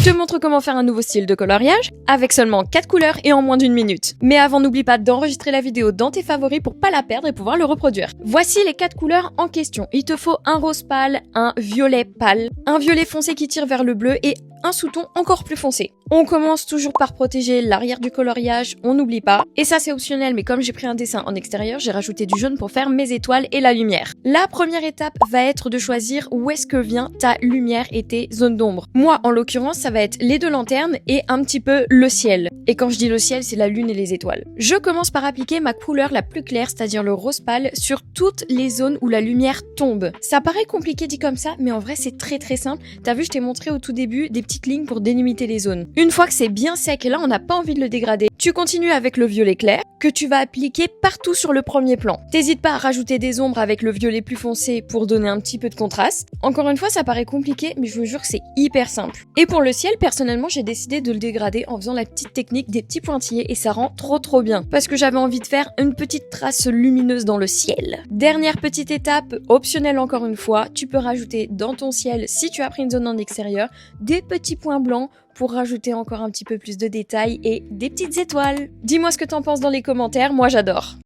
Je te montre comment faire un nouveau style de coloriage avec seulement 4 couleurs et en moins d'1 minute. Mais avant, n'oublie pas d'enregistrer la vidéo dans tes favoris pour pas la perdre et pouvoir le reproduire. Voici les 4 couleurs en question. Il te faut un rose pâle, un violet pâle, un violet foncé qui tire vers le bleu et un sous-ton encore plus foncé. On commence toujours par protéger l'arrière du coloriage, on n'oublie pas. Et ça c'est optionnel, mais comme j'ai pris un dessin en extérieur, j'ai rajouté du jaune pour faire mes étoiles et la lumière. La première étape va être de choisir où est-ce que vient ta lumière et tes zones d'ombre. Moi, en l'occurrence, ça va être les 2 lanternes et un petit peu le ciel. Et quand je dis le ciel, c'est la lune et les étoiles. Je commence par appliquer ma couleur la plus claire, c'est-à-dire le rose pâle, sur toutes les zones où la lumière tombe. Ça paraît compliqué dit comme ça, mais en vrai c'est très simple. T'as vu, je t'ai montré au tout début des petites lignes pour délimiter les zones. Une fois que c'est bien sec, et là on n'a pas envie de le dégrader, tu continues avec le violet clair, que tu vas appliquer partout sur le premier plan. T'hésites pas à rajouter des ombres avec le violet plus foncé pour donner un petit peu de contraste. Encore une fois, ça paraît compliqué, mais je vous jure que c'est hyper simple. Et pour le ciel, personnellement, j'ai décidé de le dégrader en faisant la petite technique des petits pointillés et ça rend trop bien. Parce que j'avais envie de faire une petite trace lumineuse dans le ciel. Dernière petite étape, optionnelle encore une fois, tu peux rajouter dans ton ciel, si tu as pris une zone en extérieur, des petits points blancs pour rajouter encore un petit peu plus de détails et des petites étoiles. Dis-moi ce que t'en penses dans les commentaires, moi j'adore.